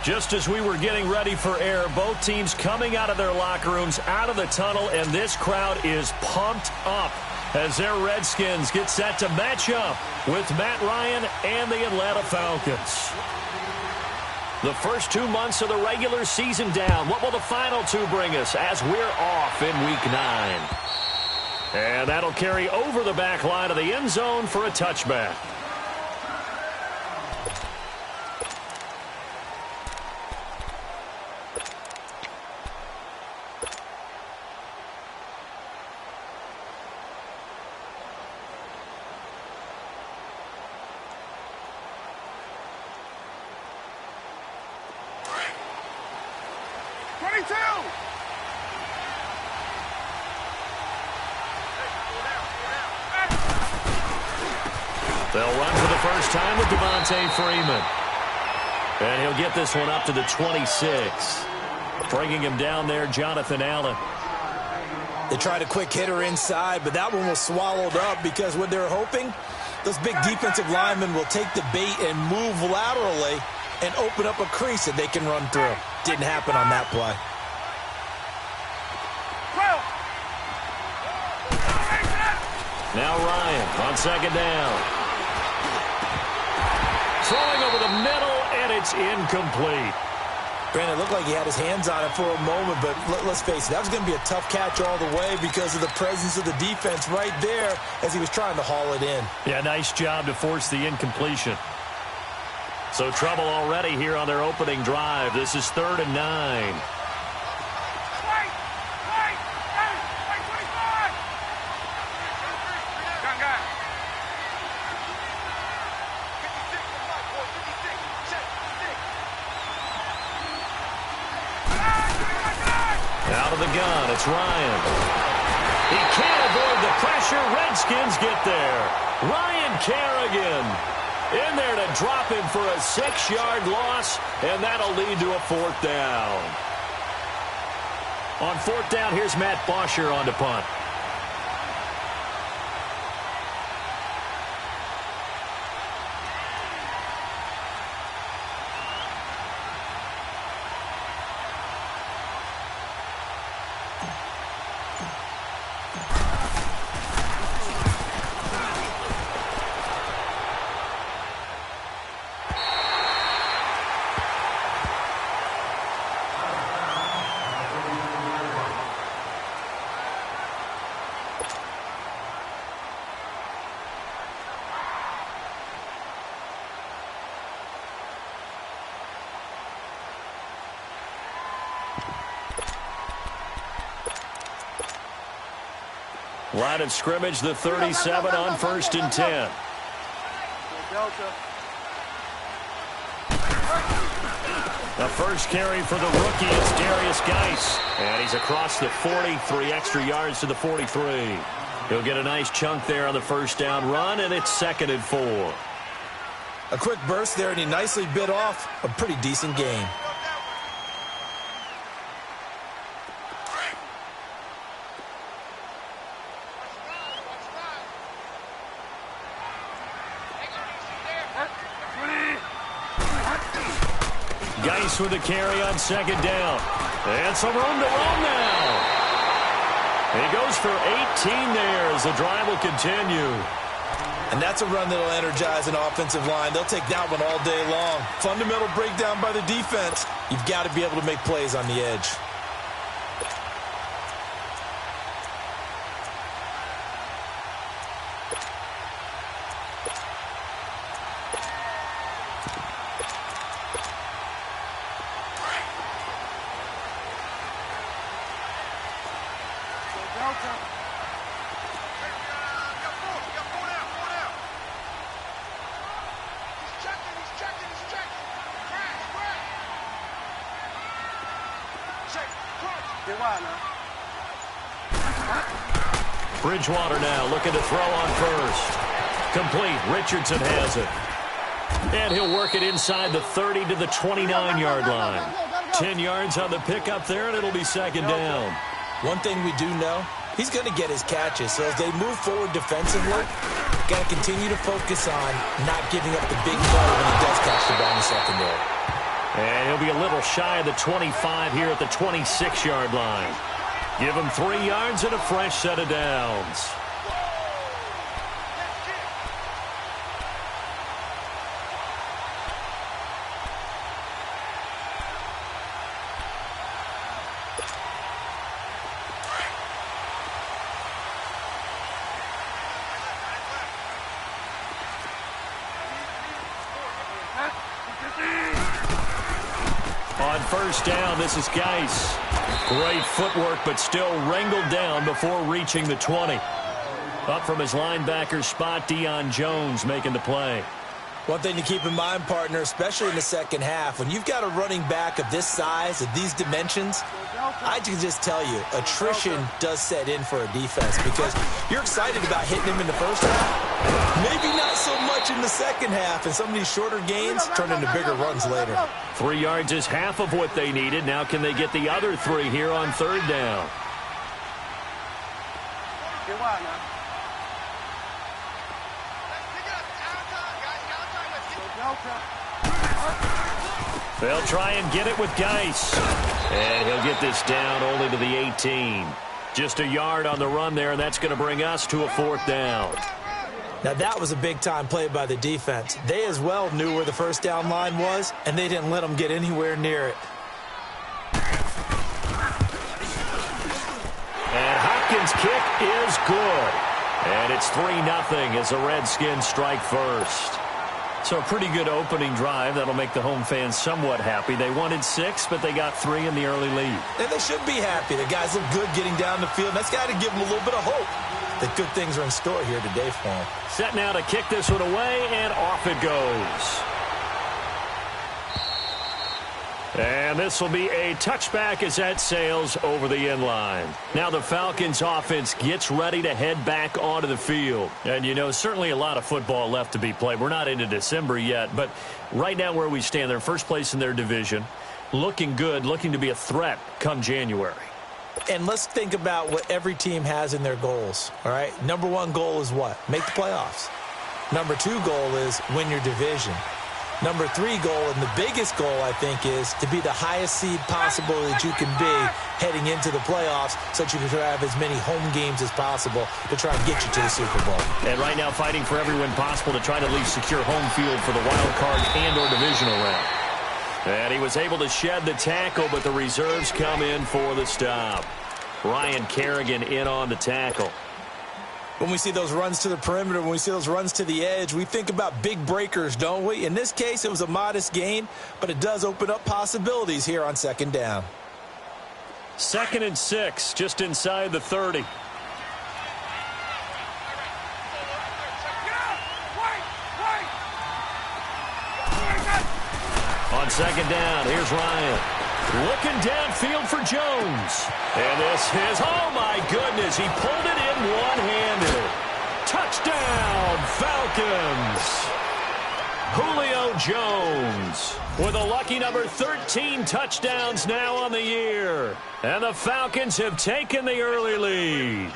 Just as we were getting ready for air, both teams coming out of their locker rooms, out of the tunnel, and this crowd is pumped up as their Redskins get set to match up with Matt Ryan and the Atlanta Falcons. The first 2 months of the regular season down. What will the final two bring us as we're off in Week 9? And that'll carry over the back line of the end zone for a touchback. They'll run for the first time with Devontae Freeman. And he'll get this one up to the 26. Bringing him down there, Jonathan Allen. They tried a quick hitter inside, but that one was swallowed up because what they're hoping, those big defensive linemen will take the bait and move laterally and open up a crease that they can run through. Didn't happen on that play. Now Ryan on second down. Throwing over the middle, and it's incomplete. Brandon, it looked like he had his hands on it for a moment, but let's face it, that was going to be a tough catch all the way because of the presence of the defense right there as he was trying to haul it in. Yeah, nice job to force the incompletion. So trouble already here on their opening drive. This is 3rd and 9. Out of the gun, it's Ryan. He can't avoid the pressure. Redskins get there. Ryan Kerrigan in there to drop him for a 6-yard loss, and that'll lead to a 4th down. On 4th down, here's Matt Bosher on to punt. Line of scrimmage, the 37 on 1st and 10. The first carry for the rookie is Darius Geis. And he's across the 40, 3 extra yards to the 43. He'll get a nice chunk there on the first down run, and it's 2nd and 4. A quick burst there, and he nicely bit off a pretty decent gain. Geis with a carry on 2nd down. And some room to run now. He goes for 18 there as the drive will continue. And that's a run that'll energize an offensive line. They'll take that one all day long. Fundamental breakdown by the defense. You've got to be able to make plays on the edge. Bridgewater now looking to throw on first. Complete. Richardson has it. And he'll work it inside the 30 to the 29-yard line. 10 yards on the pickup there, and it'll be 2nd down. One thing we do know, he's going to get his catches. So as they move forward defensively, got to continue to focus on not giving up the big play when he does catch the ball in the secondary. And he'll be a little shy of the 25 here at the 26-yard line. Give him 3 yards and a fresh set of downs. On first down, this is Geis. Great footwork, but still wrangled down before reaching the 20. Up from his linebacker spot, Deion Jones making the play. One thing to keep in mind, partner, especially in the second half, when you've got a running back of this size, of these dimensions, I can just tell you, attrition does set in for a defense because you're excited about hitting him in the first half. Maybe not so much in the second half, and some of these shorter gains turn into bigger runs later. 3 yards is half of what they needed. Now can they get the other 3 here on third down? They'll try and get it with Geis. And he'll get this down only to the 18. Just a yard on the run there, and that's going to bring us to a 4th down. Now, that was a big-time play by the defense. They as well knew where the first down line was, and they didn't let them get anywhere near it. And Hopkins' kick is good. And it's 3-0 as the Redskins strike first. So a pretty good opening drive. That'll make the home fans somewhat happy. They wanted 6, but they got 3 in the early lead. And they should be happy. The guys look good getting down the field. That's got to give them a little bit of hope that good things are in store here today for them. Set now to kick this one away, and off it goes. And this will be a touchback as that sails over the end line. Now the Falcons offense gets ready to head back onto the field. And, you know, certainly a lot of football left to be played. We're not into December yet, but right now where we stand, they're first place in their division, looking good, looking to be a threat come January. And let's think about what every team has in their goals, all right? Number 1 goal is what? Make the playoffs. Number 2 goal is win your division. Number 3 goal, and the biggest goal, I think, is to be the highest seed possible that you can be heading into the playoffs so that you can have as many home games as possible to try and get you to the Super Bowl. And right now fighting for every win possible to try to at least secure home field for the wild card and or divisional round. And he was able to shed the tackle, but the reserves come in for the stop. Ryan Kerrigan in on the tackle. When we see those runs to the perimeter, when we see those runs to the edge, we think about big breakers, don't we? In this case, it was a modest gain, but it does open up possibilities here on second down. 2nd and 6, just inside the 30. On second down, here's Ryan. Looking downfield for Jones. And this is, oh my goodness, he pulled it in one-handed. Touchdown, Falcons. Julio Jones with a lucky number 13 touchdowns now on the year. And the Falcons have taken the early lead.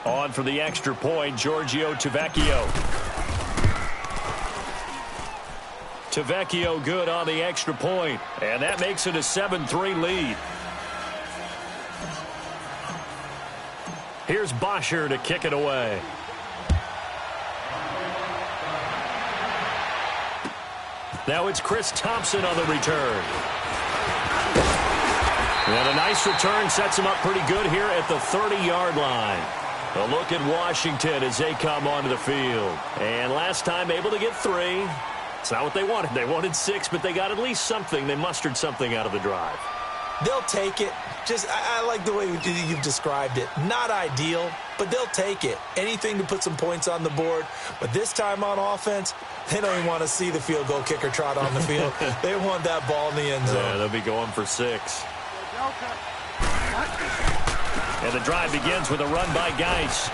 On for the extra point, Giorgio Tavecchio. Tavecchio good on the extra point, and that makes it a 7-3 lead. Here's Bosher to kick it away. Now it's Chris Thompson on the return. And a nice return sets him up pretty good here at the 30-yard line. A look at Washington as they come onto the field. And last time able to get 3. It's not what they wanted. They wanted 6, but they got at least something. They mustered something out of the drive. They'll take it. Just, I like the way you've described it. Not ideal, but they'll take it. Anything to put some points on the board. But this time on offense, they don't even want to see the field goal kicker trot on the field. They want that ball in the end zone. Yeah, they'll be going for 6. And the drive begins with a run by Geis.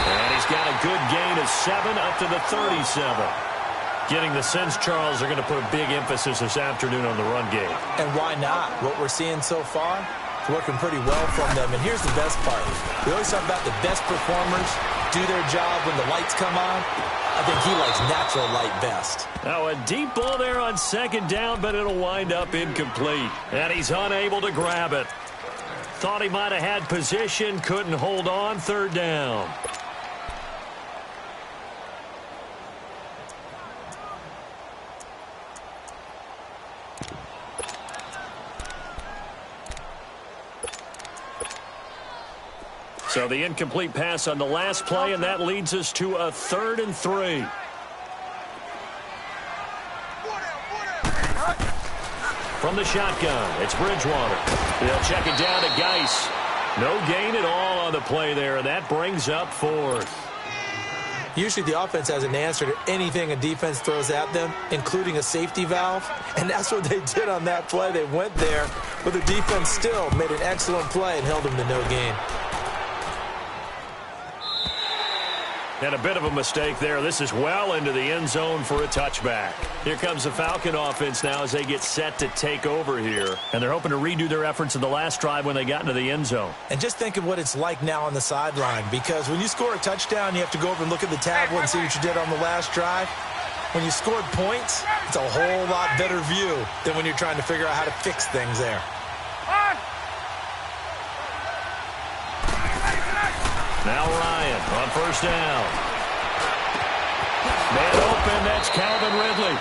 And he's got a good gain of 7 up to the 37. Getting the sense, Charles, are going to put a big emphasis this afternoon on the run game. And why not? What we're seeing so far is working pretty well from them. And here's the best part. We always talk about the best performers do their job when the lights come on. I think he likes natural light best. Now a deep ball there on second down, but it'll wind up incomplete. And he's unable to grab it. Thought he might have had position, couldn't hold on, third down. So the incomplete pass on the last play, and that leads us to a 3rd and 3. From the shotgun, it's Bridgewater. They'll check it down to Geis. No gain at all on the play there, and that brings up 4th. Usually the offense has an answer to anything a defense throws at them, including a safety valve, and that's what they did on that play. They went there, but the defense still made an excellent play and held them to no gain. And a bit of a mistake there. This is well into the end zone for a touchback. Here comes the Falcon offense now as they get set to take over here. And they're hoping to redo their efforts in the last drive when they got into the end zone. And just think of what it's like now on the sideline, because when you score a touchdown, you have to go over and look at the tablet and see what you did on the last drive. When you scored points, it's a whole lot better view than when you're trying to figure out how to fix things there. Now Ryan on first down. Man open, that's Calvin Ridley.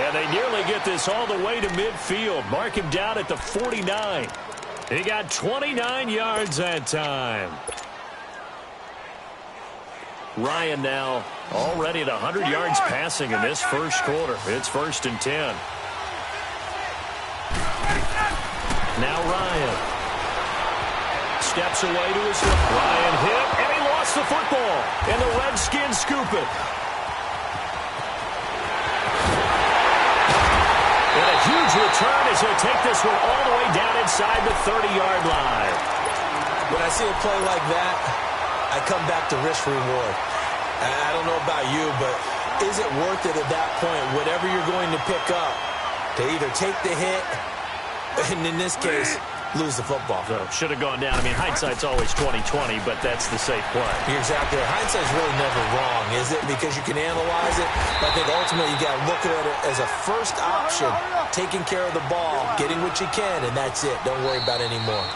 And they nearly get this all the way to midfield. Mark him down at the 49. He got 29 yards that time. Ryan now already at 100 yards passing in this first quarter. It's 1st and 10. Now Ryan. Steps away to his left. Ryan hit, and he lost the football. And the Redskins scoop it. And a huge return as he'll take this one all the way down inside the 30-yard line. When I see a play like that, I come back to risk reward. I don't know about you, but is it worth it at that point, whatever you're going to pick up, to either take the hit, and in this case, lose the football? So should have gone down. I mean, hindsight's always 20/20, but that's the safe play. You're exactly right. Hindsight's really never wrong, is it? Because you can analyze it. But I think ultimately you got to look at it as a first option, taking care of the ball, getting what you can, and that's it. Don't worry about any more.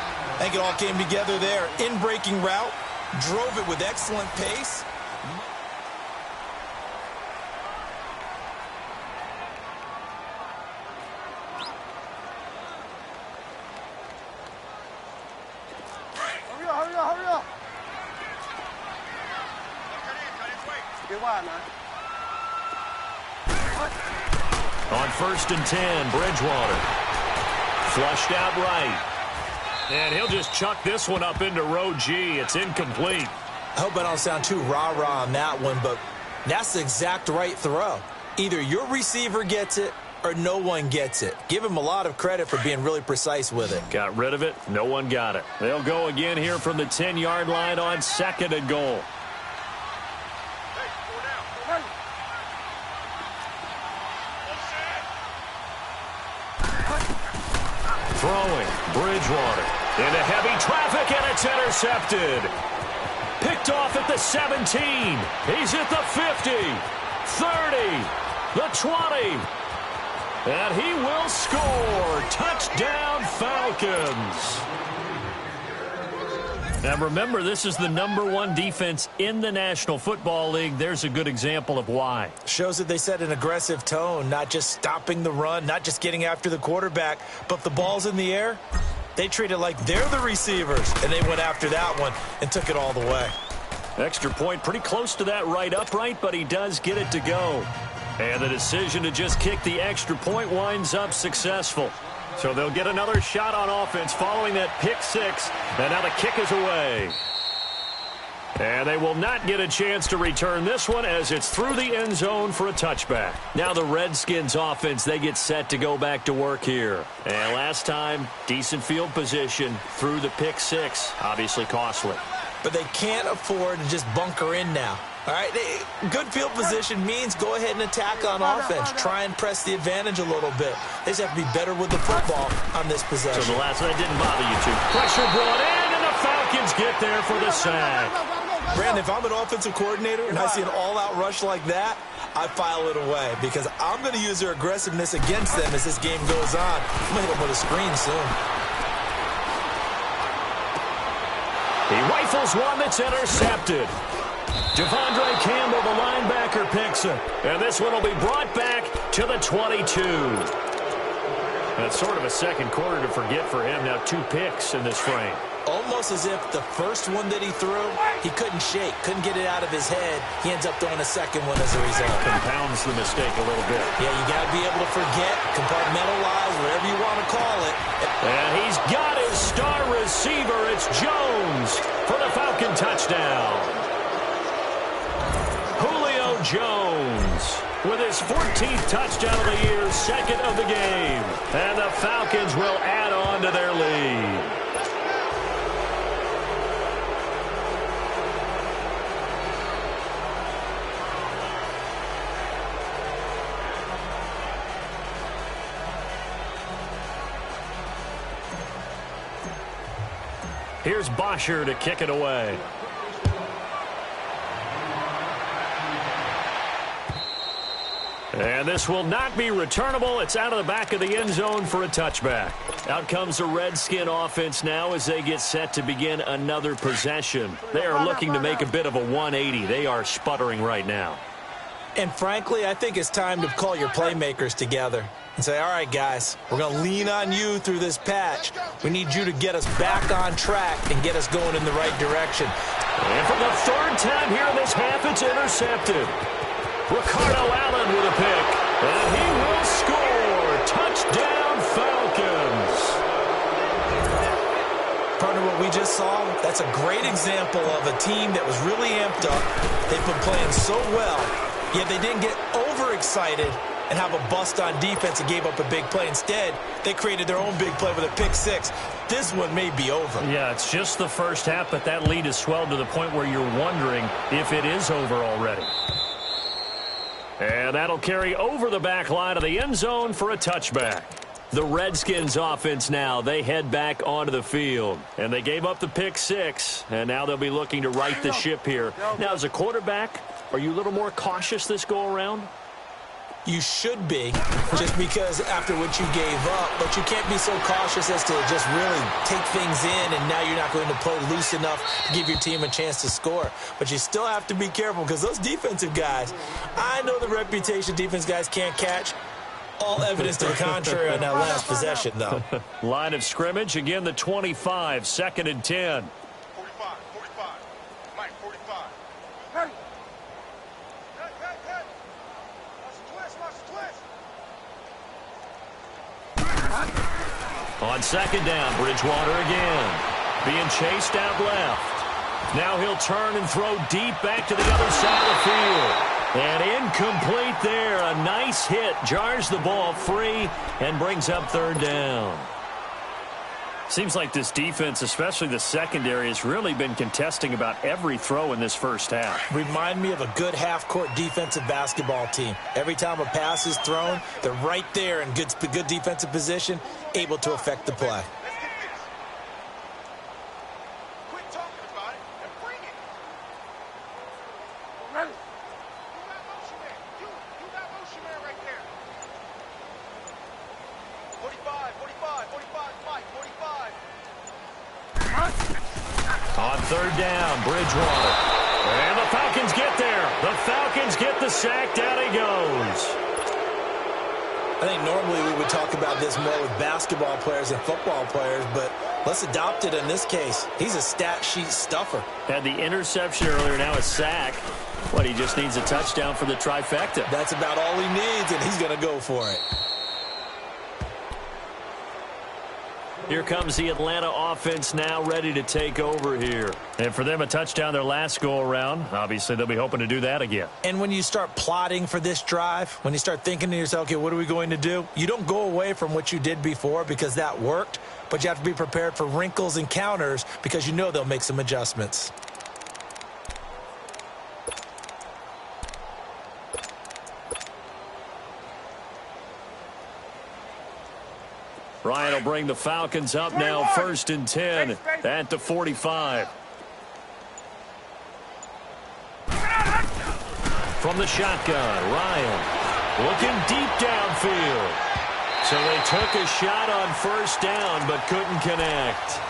I think it all came together there. In-breaking route, drove it with excellent pace. On 1st and 10, Bridgewater. Flushed out right. And he'll just chuck this one up into row G. It's incomplete. I hope I don't sound too rah-rah on that one, but that's the exact right throw. Either your receiver gets it or no one gets it. Give him a lot of credit for being really precise with it. Got rid of it. No one got it. They'll go again here from the 10-yard line on 2nd and goal. Throwing, Bridgewater into heavy traffic, and it's intercepted. Picked off at the 17. He's at the 50, 30, the 20. And he will score. Touchdown, Falcons. Now remember, this is the #1 defense in the National Football League. There's a good example of why. Shows that they set an aggressive tone, not just stopping the run, not just getting after the quarterback, but if the ball's in the air, they treat it like they're the receivers, and they went after that one and took it all the way. Extra point pretty close to that right upright, but he does get it to go. And the decision to just kick the extra point winds up successful. So they'll get another shot on offense following that pick six. And now the kick is away. And they will not get a chance to return this one as it's through the end zone for a touchback. Now the Redskins offense, they get set to go back to work here. And last time, decent field position through the pick six. Obviously costly. But they can't afford to just bunker in now. All right, good field position means go ahead and attack on offense. Try and press the advantage a little bit. They just have to be better with the football on this possession. So the last one, that didn't bother you too. Pressure brought in, and the Falcons get there for the sack. Brandon, if I'm an offensive coordinator and I see an all-out rush like that, I file it away because I'm going to use their aggressiveness against them as this game goes on. I'm going to hit them with a screen soon. He rifles one that's intercepted. Devondre Campbell, the linebacker, picks it. And this one will be brought back to the 22. That's sort of a second quarter to forget for him. Now 2 picks in this frame. Almost as if the first one that he threw, he couldn't shake, couldn't get it out of his head. He ends up throwing a second one as a result. Compounds the mistake a little bit. Yeah, you got to be able to forget, compartmentalize, whatever you want to call it. And he's got his star receiver. It's Jones for the Falcon touchdown. Julio Jones with his 14th touchdown of the year, second of the game. And the Falcons will add on to their lead. Here's Bosher to kick it away. And this will not be returnable. It's out of the back of the end zone for a touchback. Out comes the Redskin offense now as they get set to begin another possession. They are looking to make a bit of a 180. They are sputtering right now. And frankly, I think it's time to call your playmakers together and say, all right, guys, we're going to lean on you through this patch. We need you to get us back on track and get us going in the right direction. And for the third time here in this half, it's intercepted. Ricardo Allen with a pick. And he will score. Touchdown, Falcons. Partner, what we just saw, that's a great example of a team that was really amped up. They've been playing so well, yet they didn't get overexcited and have a bust on defense and gave up a big play. Instead, they created their own big play with a pick six. This one may be over. Yeah, it's just the first half, but that lead has swelled to the point where you're wondering if it is over already. And that'll carry over the back line of the end zone for a touchback. The Redskins offense now, they head back onto the field. And they gave up the pick six, and now they'll be looking to right the ship here. Now, as a quarterback, are you a little more cautious this go-around? You should be, just because after what you gave up, but you can't be so cautious as to just really take things in, and now you're not going to play loose enough to give your team a chance to score. But you still have to be careful because those defensive guys, I know the reputation defense guys can't catch. All evidence to the contrary on that last possession, though. Line of scrimmage, again the 25, 2nd and 10. 45, Mike, 45. Hey! On 2nd down, Bridgewater again. Being chased out left. Now he'll turn and throw deep back to the other side of the field. And incomplete there. A nice hit. Jars the ball free and brings up 3rd down. Seems like this defense, especially the secondary, has really been contesting about every throw in this first half. Remind me of a good half-court defensive basketball team. Every time a pass is thrown, they're right there in good defensive position, able to affect the play. Quit talking about it and bring it. Ready? You got motion man. You got motion man right there. 45, Mike, 45. On 3rd down, Bridgewater. And the Falcons get there. The Falcons get the sack. Down he goes. I think normally we would talk about this more with basketball players and football players, but let's adopt it in this case. He's a stat sheet stuffer. Had the interception earlier, now a sack. What, he just needs a touchdown for the trifecta. That's about all he needs, and he's going to go for it. Here comes the Atlanta offense now ready to take over here. And for them, a touchdown their last go-around. Obviously, they'll be hoping to do that again. And when you start plotting for this drive, when you start thinking to yourself, okay, what are we going to do? You don't go away from what you did before because that worked, but you have to be prepared for wrinkles and counters because you know they'll make some adjustments. Ryan will bring the Falcons up now, 1st and 10 at the 45. from the shotgun. Ryan looking deep downfield. So they took a shot on first down but couldn't connect.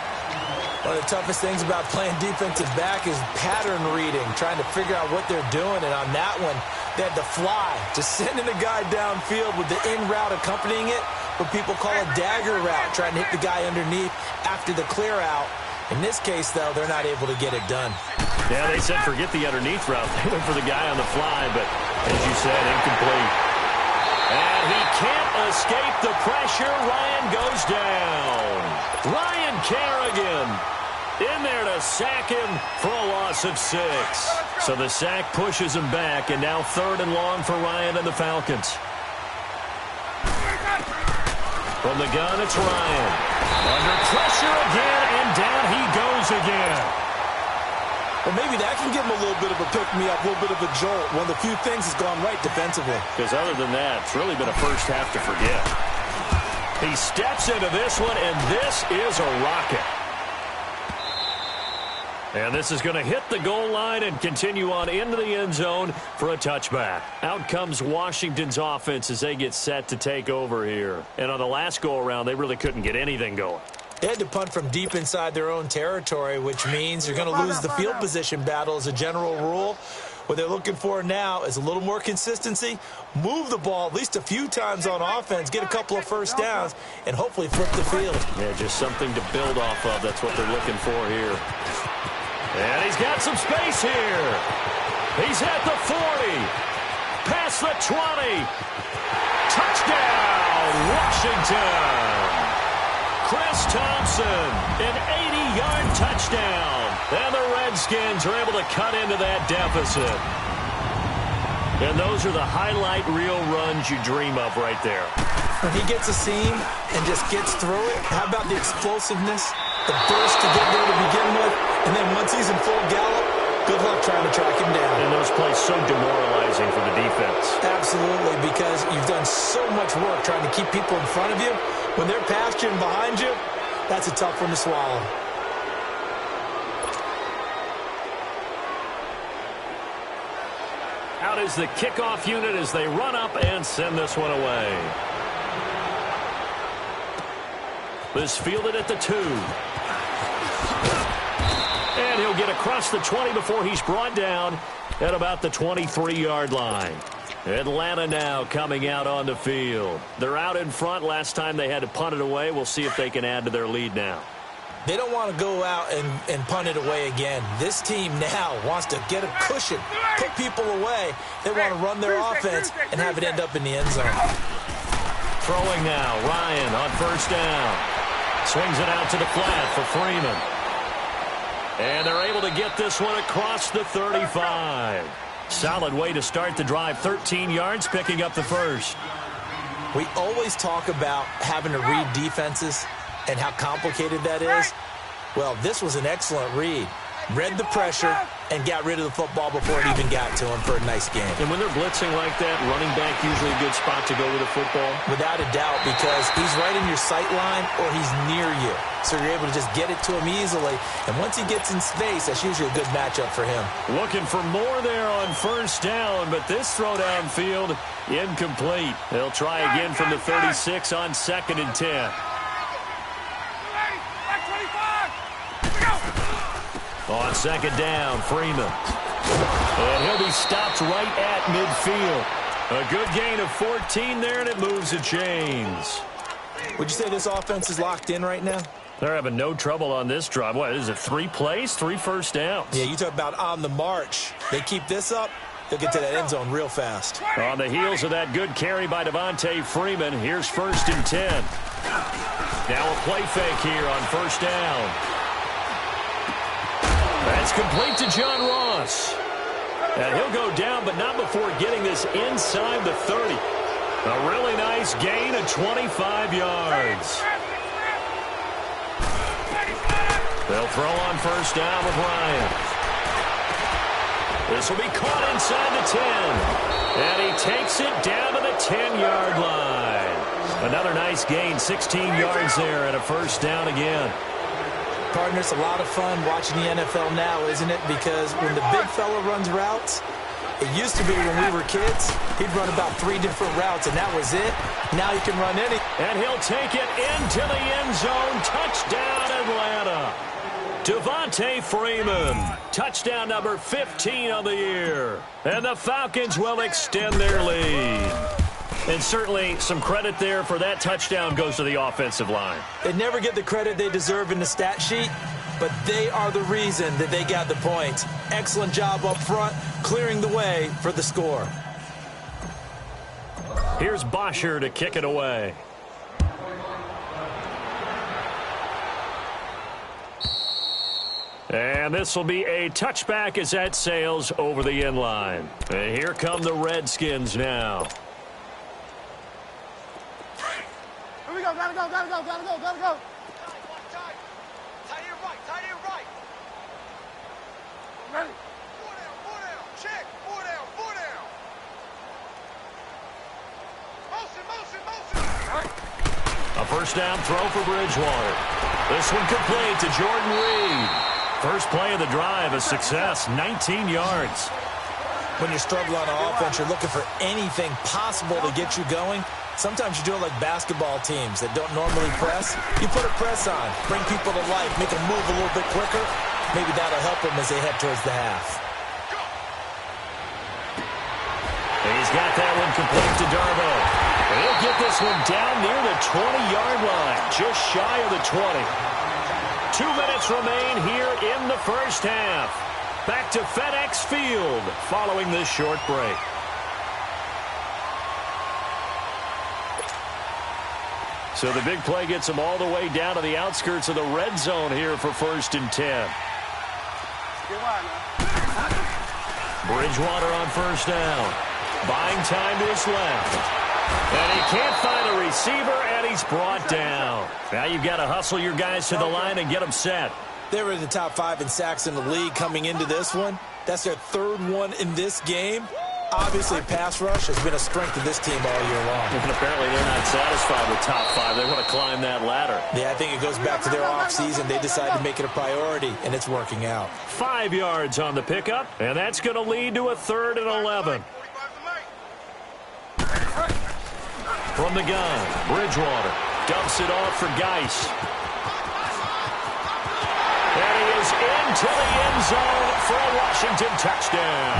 One of the toughest things about playing defensive back is pattern reading, trying to figure out what they're doing. And on that one, they had to fly, just sending the guy downfield with the in route accompanying it, what people call a dagger route, trying to hit the guy underneath after the clear out. In this case, though, they're not able to get it done. Yeah, they said forget the underneath route. They went for the guy on the fly, but as you said, incomplete. And he can't escape the pressure. Ryan goes down. Ryan Kerrigan in there to sack him for a loss of 6. So the sack pushes him back, and now 3rd and long for Ryan and the Falcons. From the gun, it's Ryan. Under pressure again, and down he goes again. Well, maybe that can give him a little bit of a pick-me-up, a little bit of a jolt. One of the few things that's gone right defensively. Because other than that, it's really been a first half to forget. He steps into this one, and this is a rocket. And this is going to hit the goal line and continue on into the end zone for a touchback. Out comes Washington's offense as they get set to take over here. And on the last go-around, they really couldn't get anything going. They had to punt from deep inside their own territory, which means you're going to lose the field position battle as a general rule. What they're looking for now is a little more consistency, move the ball at least a few times on offense, get a couple of first downs, and hopefully flip the field. Yeah, just something to build off of. That's what they're looking for here. And he's got some space here. He's at the 40. Past the 20. Touchdown, Washington. Chris Thompson, an 80-yard touchdown. And the Redskins are able to cut into that deficit. And those are the highlight reel runs you dream of right there. When he gets a seam and just gets through it, how about the explosiveness, the burst to get there to begin with, and then once he's in full gallop, good luck trying to track him down. And those plays so demoralizing for the defense. Absolutely, because you've done so much work trying to keep people in front of you. When they're past you and behind you, that's a tough one to swallow. Out is the kickoff unit as they run up and send this one away. This fielded at the 2. And he'll get across the 20 before he's brought down at about the 23-yard line. Atlanta now coming out on the field. They're out in front. Last time they had to punt it away. We'll see if they can add to their lead now. They don't want to go out and punt it away again. This team now wants to get a cushion, put people away. They want to run their offense and have it end up in the end zone. Throwing now, Ryan on first down. Swings it out to the flat for Freeman. And they're able to get this one across the 35. Solid way to start the drive. 13 yards, picking up the first. We always talk about having to read defenses and how complicated that is. Well, this was an excellent read. Read the pressure and got rid of the football before it even got to him for a nice game. And when they're blitzing like that, running back usually a good spot to go with the football? Without a doubt, because he's right in your sight line or he's near you. So you're able to just get it to him easily. And once he gets in space, that's usually a good matchup for him. Looking for more there on first down, but this throw downfield, incomplete. They'll try again from the 36 on 2nd and 10. On 2nd down, Freeman. And he'll be stopped right at midfield. A good gain of 14 there, and it moves the chains. Would you say this offense is locked in right now? They're having no trouble on this drive. What, is it 3 plays, 3 first downs? Yeah, you talk about on the march. They keep this up, they'll get to that end zone real fast. On the heels of that good carry by Devontae Freeman, here's 1st and 10. Now a play fake here on first down. That's complete to John Ross. And he'll go down, but not before getting this inside the 30. A really nice gain of 25 yards. They'll throw on first down with Ryan. This will be caught inside the 10. And he takes it down to the 10-yard line. Another nice gain, 16 yards there, and a first down again. Partner, it's a lot of fun watching the NFL now, isn't it? Because when the big fella runs routes, It used to be when we were kids, he'd run about 3 different routes, and that was it. Now he can run any. And he'll take it into the end zone. Touchdown, Atlanta. Devontae Freeman, touchdown number 15 on the year. And the Falcons will extend their lead. And certainly some credit there for that touchdown goes to the offensive line. They never get the credit they deserve in the stat sheet, but they are the reason that they got the points. Excellent job up front, clearing the way for the score. Here's Bosher to kick it away. And this will be a touchback as that sails over the end line. And here come the Redskins now. Here we go. Gotta go. Tight end right. Ready. Four down. Check. Four down. Motion. A first down throw for Bridgewater. This one complete to Jordan Reed. First play of the drive, a success, 19 yards. When you're struggling on offense, you're looking for anything possible to get you going. Sometimes you do it like basketball teams that don't normally press. You put a press on, bring people to life, make them move a little bit quicker. Maybe that'll help them as they head towards the half. And he's got that one complete to Darbo. He'll get this one down near the 20-yard line, just shy of the 20. 2 minutes remain here in the first half. Back to FedEx Field following this short break. So the big play gets them all the way down to the outskirts of the red zone here for 1st and 10. Bridgewater on first down. Buying time to his left. And he can't find a receiver, and he's brought down. Now you've got to hustle your guys to the line and get them set. They were in the top 5 in sacks in the league coming into this one. That's their 3rd one in this game. Obviously, pass rush has been a strength of this team all year long. And apparently they're not satisfied with top 5. They want to climb that ladder. Yeah, I think it goes back to their offseason. They decided to make it a priority, and it's working out. 5 yards on the pickup, and that's going to lead to a 3rd and 11. From the gun, Bridgewater dumps it off for Geis. And he is into the end zone for a Washington touchdown.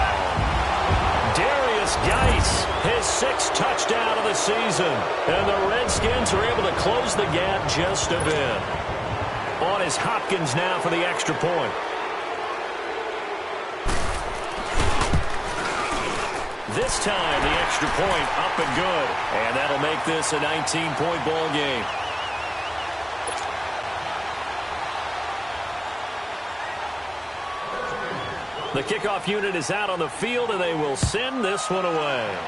Darius Geis, his 6th touchdown of the season. And the Redskins are able to close the gap just a bit. On is Hopkins now for the extra point. This time, the extra point up and good. And that'll make this a 19-point ball game. The kickoff unit is out on the field, and they will send this one away.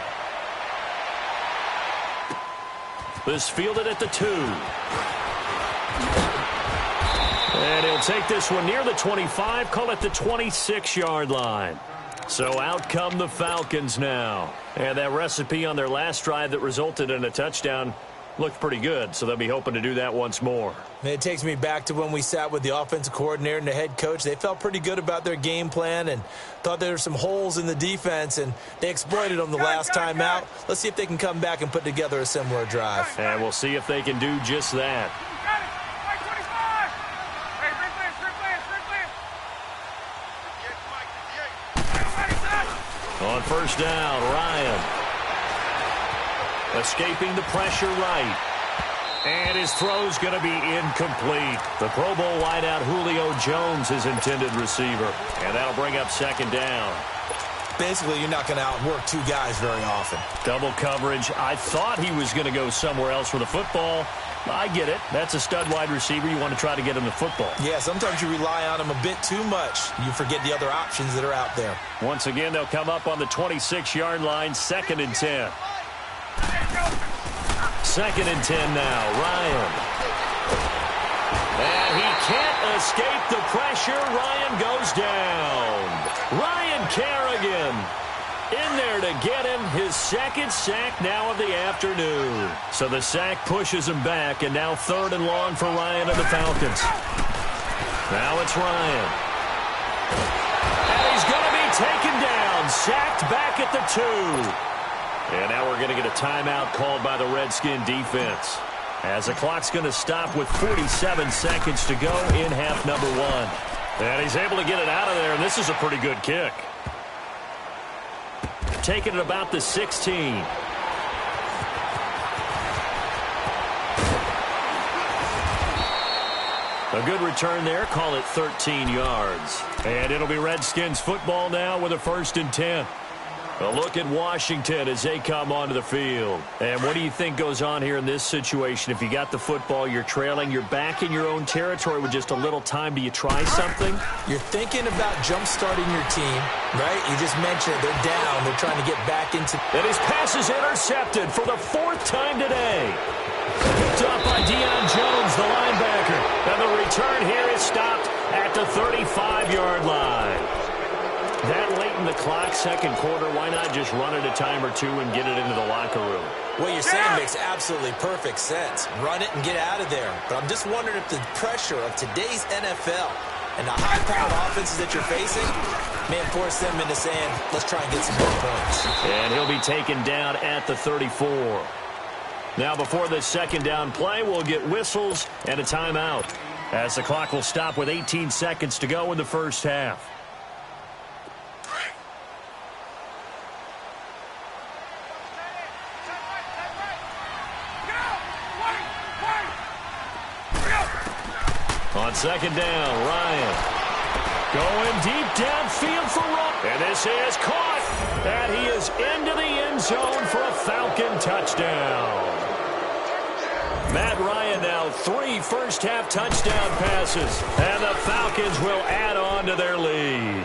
This fielded at the 2. And he'll take this one near the 25, call it the 26-yard line. So out come the Falcons now. And that recipe on their last drive that resulted in a touchdown looked pretty good, so they'll be hoping to do that once more. It takes me back to when we sat with the offensive coordinator and the head coach. They felt pretty good about their game plan and thought there were some holes in the defense, and they exploited them the last time out. Let's see if they can come back and put together a similar drive. And we'll see if they can do just that. On first down, Ryan. Escaping the pressure right. And his throw's going to be incomplete. The Pro Bowl wideout Julio Jones, his intended receiver. And that'll bring up 2nd down. Basically, you're not going to outwork 2 guys very often. Double coverage. I thought he was going to go somewhere else with the football. I get it. That's a stud wide receiver. You want to try to get him the football. Yeah, sometimes you rely on him a bit too much. You forget the other options that are out there. Once again, they'll come up on the 26-yard line, 2nd and 10. 2nd and 10 now, Ryan. And he can't escape the pressure. Ryan goes down. Ryan Kerrigan in there to get him his 2nd sack now of the afternoon. So the sack pushes him back, and now 3rd and long for Ryan and the Falcons. Now it's Ryan. And he's going to be taken taken down, sacked back at the 2. And now we're going to get a timeout called by the Redskin defense, as the clock's going to stop with 47 seconds to go in half number 1. And he's able to get it out of there, and this is a pretty good kick. Taking it about the 16. A good return there. Call it 13 yards. And it'll be Redskins football now with a 1st and 10. A look at Washington as they come onto the field. And what do you think goes on here in this situation? If you got the football, you're trailing, you're back in your own territory with just a little time. Do you try something? You're thinking about jump-starting your team, right? You just mentioned it. They're down. They're trying to get back into... And his pass is intercepted for the 4th time today. Picked up by Deion Jones, the linebacker. And the return here is stopped at the 35-yard line. That late in the clock, second quarter, why not just run it a time or two and get it into the locker room? What you're saying makes absolutely perfect sense. Run it and get out of there. But I'm just wondering if the pressure of today's NFL and the high-powered offenses that you're facing may force them into saying, let's try and get some more points. And he'll be taken down at the 34. Now, before this second down play, we'll get whistles and a timeout, as the clock will stop with 18 seconds to go in the first half. On second down, Ryan going deep downfield for Rupp. And this is caught. And he is into the end zone for a Falcon touchdown. Matt Ryan now 3 first-half touchdown passes. And the Falcons will add on to their lead.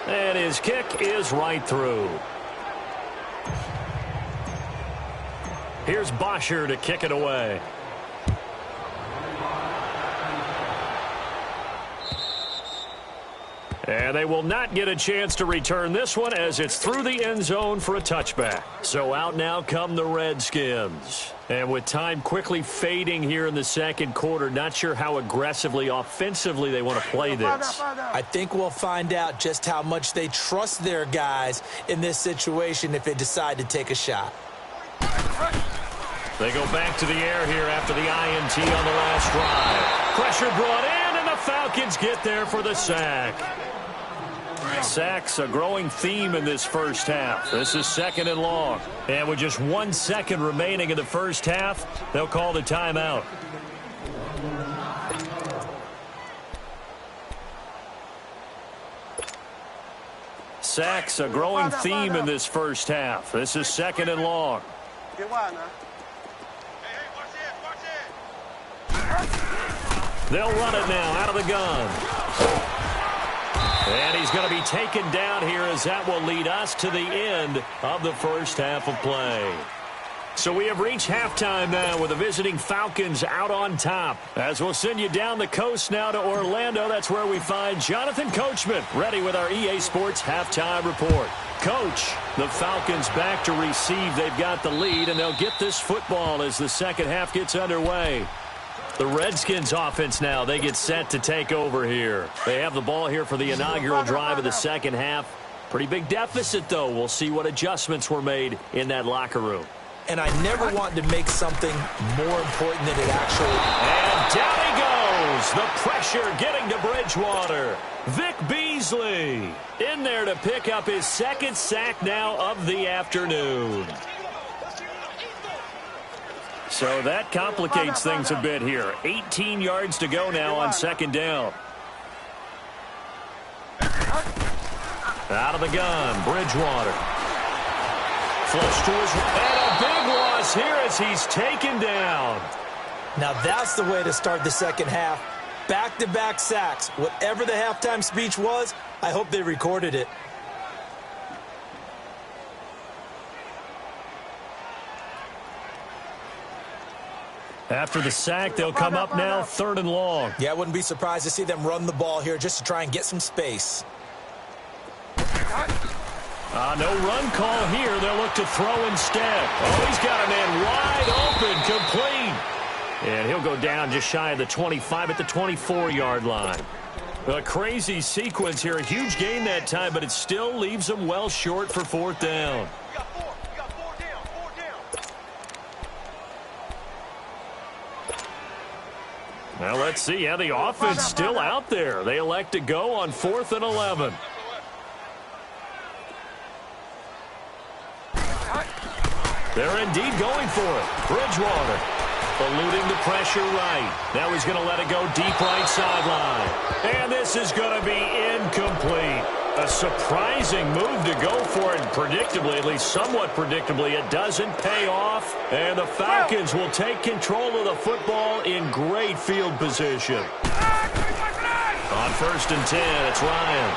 And his kick is right through. Here's Bosher to kick it away. And they will not get a chance to return this one as it's through the end zone for a touchback. So out now come the Redskins. And with time quickly fading here in the second quarter, not sure how aggressively, offensively they want to play this. I think we'll find out just how much they trust their guys in this situation if they decide to take a shot. They go back to the air here after the INT on the last drive. Pressure brought in, and the Falcons get there for the sack. Sacks a growing theme in this first half. This is 2nd and long. And with just 1 second remaining in the first half, they'll call the timeout. Sacks a growing theme in this first half. This is 2nd and long. Hey, watch it. They'll run it now out of the gun. And he's going to be taken down here as that will lead us to the end of the first half of play. So we have reached halftime now with the visiting Falcons out on top. As we'll send you down the coast now to Orlando, that's where we find Jonathan Coachman ready with our EA Sports halftime report. Coach, the Falcons back to receive. They've got the lead, and they'll get this football as the second half gets underway. The Redskins offense now, they get set to take over here. They have the ball here for the inaugural drive of the second half. Pretty big deficit, though. We'll see what adjustments were made in that locker room. And I never want to make something more important than it actually is. And down he goes. The pressure getting to Bridgewater. Vic Beasley in there to pick up his 2nd sack now of the afternoon. So that complicates things a bit here. 18 yards to go now on 2nd down. Out of the gun, Bridgewater. Flush to his, and a big loss here as he's taken down. Now that's the way to start the second half. Back-to-back sacks. Whatever the halftime speech was, I hope they recorded it. After the sack, they'll come up now 3rd and long. Yeah, I wouldn't be surprised to see them run the ball here just to try and get some space. No run call here. They'll look to throw instead. Oh, he's got a man wide open, complete. And he'll go down just shy of the 25 at the 24-yard line. A crazy sequence here. A huge gain that time, but it still leaves them well short for fourth down. You got four. You got four down. Four down. Now let's see. Yeah, the offense still out there. They elect to go on 4th and 11. They're indeed going for it. Bridgewater eluding the pressure right. Now he's going to let it go deep right sideline. And this is going to be incomplete. A surprising move to go for it. Predictably, at least somewhat predictably, it doesn't pay off. And the Falcons will take control of the football in great field position. On 1st and 10, it's Ryan.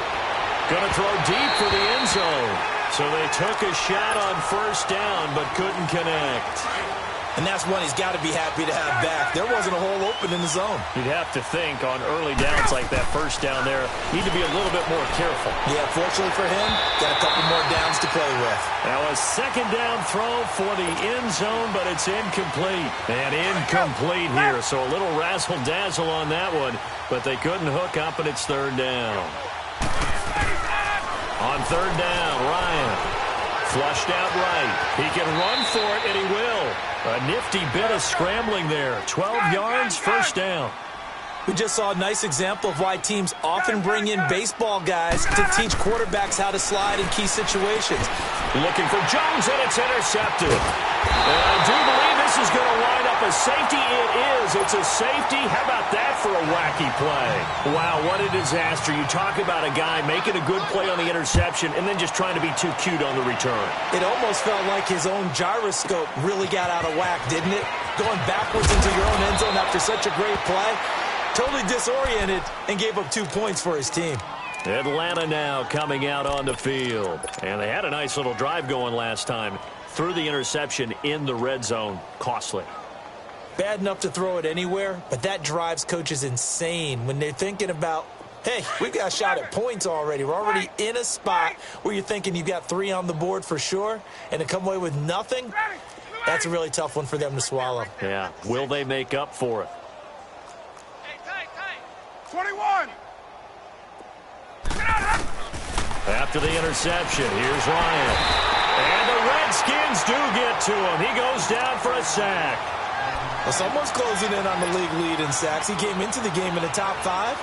Going to throw deep for the end zone. So they took a shot on 1st down, but couldn't connect. And that's one he's got to be happy to have back. There wasn't a hole open in the zone. You'd have to think on early downs like that 1st down there, need to be a little bit more careful. Yeah, fortunately for him, got a couple more downs to play with. Now a 2nd down throw for the end zone, but it's incomplete. And incomplete here, so a little razzle-dazzle on that one, but they couldn't hook up, and it's 3rd down. On 3rd down, Ryan flushed out right. He can run for it, and he will. A nifty bit of scrambling there. 12 yards, 1st down. We just saw a nice example of why teams often bring in baseball guys to teach quarterbacks how to slide in key situations. Looking for Jones, and it's intercepted. And I do believe this is going to wind up a safety. It is. It's a safety. How about that for a wacky play? Wow, what a disaster. You talk about a guy making a good play on the interception and then just trying to be too cute on the return. It almost felt like his own gyroscope really got out of whack, didn't it? Going backwards into your own end zone after such a great play. Totally disoriented and gave up 2 points for his team. Atlanta now coming out on the field. And they had a nice little drive going last time. Threw the interception in the red zone. Costly. Bad enough to throw it anywhere, but that drives coaches insane when they're thinking about, hey, we've got a shot at points already. We're already in a spot where you're thinking you've got 3 on the board for sure, and to come away with nothing, that's a really tough one for them to swallow. Yeah. Will they make up for it? 21. After the interception, here's Ryan. And the Redskins do get to him. He goes down for a sack. Well, someone's closing in on the league lead in sacks. He came into the game in the top 5.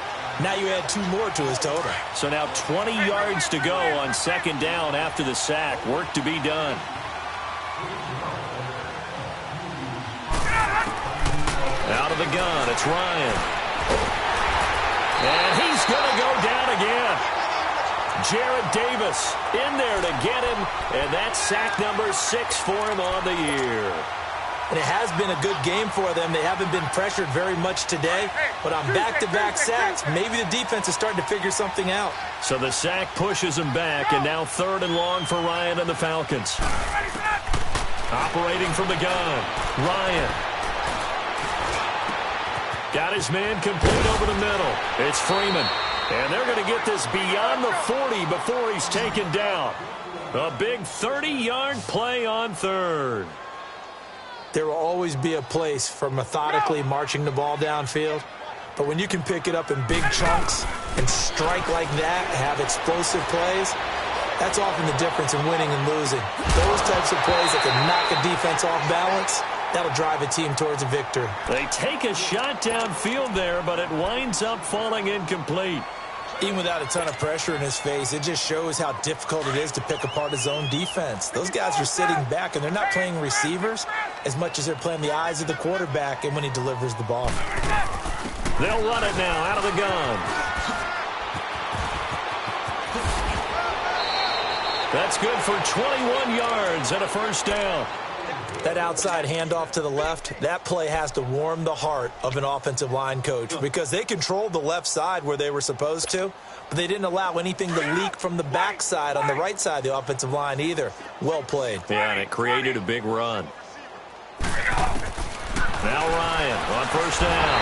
Now you add 2 more to his total. So now 20 yards to go on 2nd down after the sack. Work to be done. Out of the gun, it's Ryan. And he's going to go down again. Jarrett Davis in there to get him, and that's sack number 6 for him on the year. And it has been a good game for them. They haven't been pressured very much today, but on back-to-back sacks, maybe the defense is starting to figure something out. So the sack pushes him back, and now 3rd and long for Ryan and the Falcons. Operating from the gun, Ryan. Got his man complete over the middle. It's Freeman. And they're going to get this beyond the 40 before he's taken down. A big 30-yard play on 3rd. There will always be a place for methodically marching the ball downfield. But when you can pick it up in big chunks and strike like that, have explosive plays, that's often the difference in winning and losing. Those types of plays that can knock a defense off balance, that'll drive a team towards a victory. They take a shot downfield there, but it winds up falling incomplete. Even without a ton of pressure in his face, it just shows how difficult it is to pick apart his own defense. Those guys are sitting back, and they're not playing receivers as much as they're playing the eyes of the quarterback and when he delivers the ball. They'll run it now out of the gun. That's good for 21 yards and a 1st down. That outside handoff to the left, that play has to warm the heart of an offensive line coach because they controlled the left side where they were supposed to, but they didn't allow anything to leak from the backside on the right side of the offensive line either. Well played. Yeah, and it created a big run. Now Ryan on 1st down.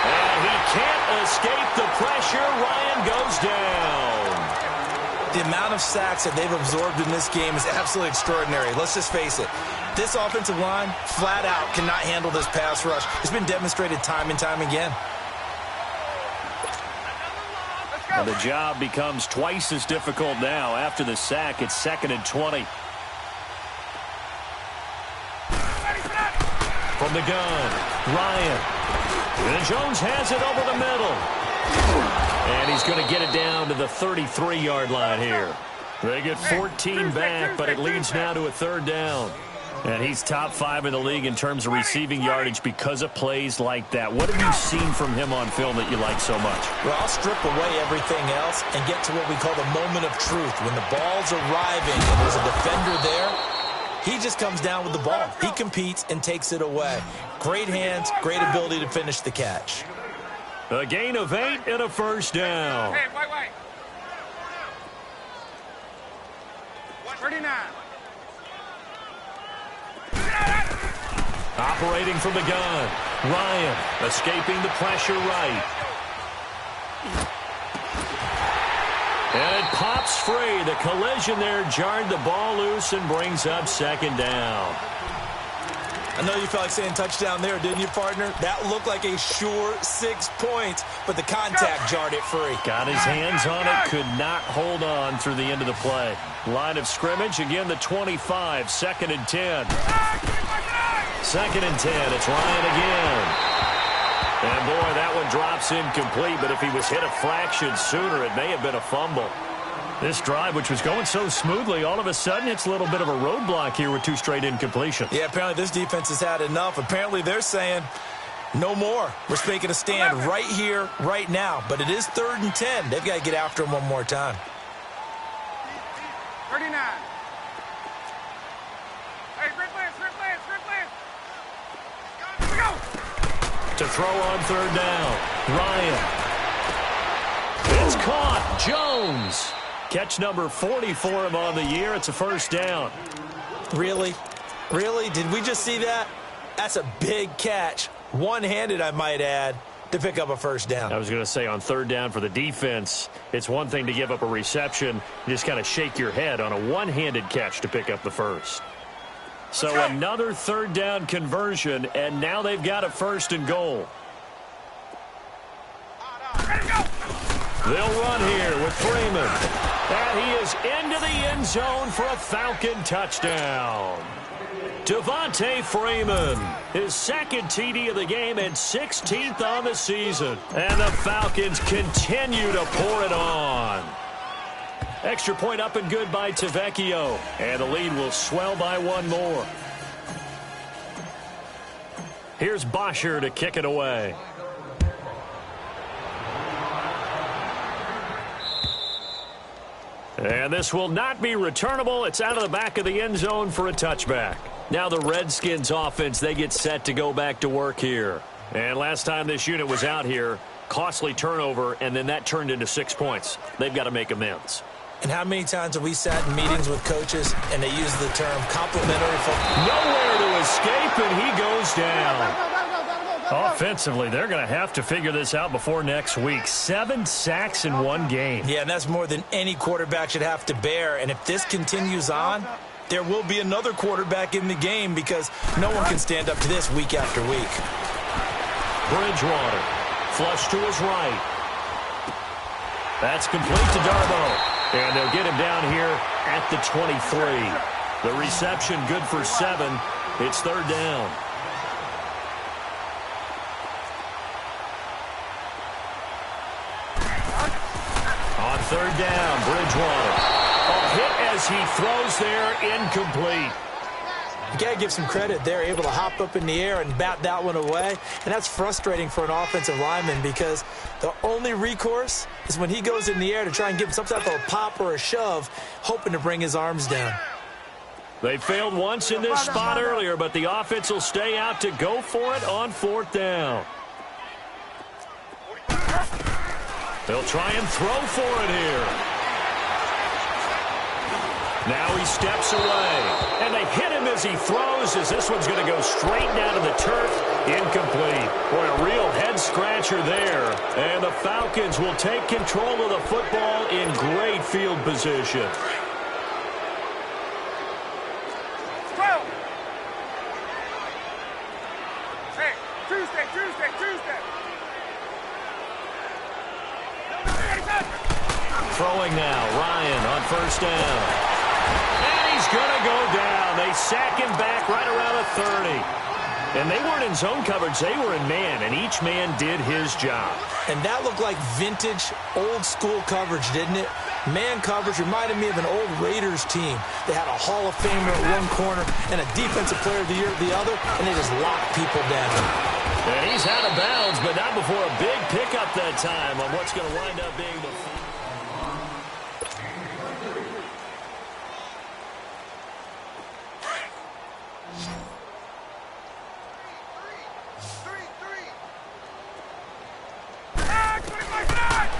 And he can't escape the pressure. Ryan goes down. The amount of sacks that they've absorbed in this game is absolutely extraordinary. Let's just face it. This offensive line, flat out, cannot handle this pass rush. It's been demonstrated time and time again. And the job becomes twice as difficult now. After the sack, it's 2nd and 20. From the gun, Ryan. And Jones has it over the middle. And he's going to get it down to the 33-yard line here. They get 14 back, but it leads now to a 3rd down. And he's top 5 in the league in terms of receiving yardage because of plays like that. What have you seen from him on film that you like so much? Well, I'll strip away everything else and get to what we call the moment of truth. When the ball's arriving and there's a defender there, he just comes down with the ball. He competes and takes it away. Great hands, great ability to finish the catch. A gain of 8 and a 1st down. Hey, wait. 39. Operating from the gun, Ryan escaping the pressure right. And it pops free. The collision there jarred the ball loose and brings up 2nd down. I know you felt like saying touchdown there, didn't you, partner? That looked like a sure 6 points, but the contact jarred it free. Got his hands on it, could not hold on through the end of the play. Line of scrimmage, again the 25, 2nd and 10. 2nd and 10, it's Ryan again. And boy, that one drops incomplete, but if he was hit a fraction sooner, it may have been a fumble. This drive, which was going so smoothly, all of a sudden it's a little bit of a roadblock here with 2 straight incompletions. Yeah, apparently this defense has had enough. Apparently they're saying no more. We're making a stand right here, right now. But it is 3rd and 10. They've got to get after him one more time. 39. Hey, Rick Lance. Here we go. To throw on 3rd down, Ryan. It's caught. Jones. Catch number 40 for him on the year. It's a 1st down. Really? Really? Did we just see that? That's a big catch. One-handed, I might add, to pick up a 1st down. I was going to say on 3rd down for the defense, it's one thing to give up a reception. You just kind of shake your head on a one-handed catch to pick up the 1st. So another 3rd down conversion, and now they've got a 1st and goal. They'll run here with Freeman. And he is into the end zone for a Falcon touchdown. Devontae Freeman, his 2nd TD of the game and 16th on the season. And the Falcons continue to pour it on. Extra point up and good by Tavecchio. And the lead will swell by 1 more. Here's Bosher to kick it away. And this will not be returnable. It's out of the back of the end zone for a touchback. Now the Redskins offense, they get set to go back to work here. And last time this unit was out here, costly turnover, and then that turned into 6 points. They've got to make amends. And how many times have we sat in meetings with coaches and they use the term complimentary football? Nowhere to escape, and he goes down. Offensively, they're going to have to figure this out before next week. 7 sacks in 1 game. Yeah, and that's more than any quarterback should have to bear. And if this continues on, there will be another quarterback in the game because no one can stand up to this week after week. Bridgewater, flush to his right. That's complete to Darbo. And they'll get him down here at the 23. The reception good for 7. It's 3rd down. On 3rd down, Bridgewater. A hit as he throws there, incomplete. You got to give some credit. They're able to hop up in the air and bat that one away. And that's frustrating for an offensive lineman because the only recourse is when he goes in the air to try and give some type of a pop or a shove, hoping to bring his arms down. They failed once in this spot earlier, but the offense will stay out to go for it on 4th down. They'll try and throw for it here. Now he steps away, and they hit him as he throws, as this one's going to go straight down to the turf. Incomplete. Boy, a real head-scratcher there. And the Falcons will take control of the football in great field position. 12. Hey, Tuesday. Throwing now, Ryan on first down. And he's going to go down. They sack him back right around the 30. And they weren't in zone coverage. They were in man, and each man did his job. And that looked like vintage, old-school coverage, didn't it? Man coverage reminded me of an old Raiders team. They had a Hall of Famer at one corner and a Defensive Player of the Year at the other, and they just locked people down. And he's out of bounds, but not before a big pickup that time on what's going to wind up being the...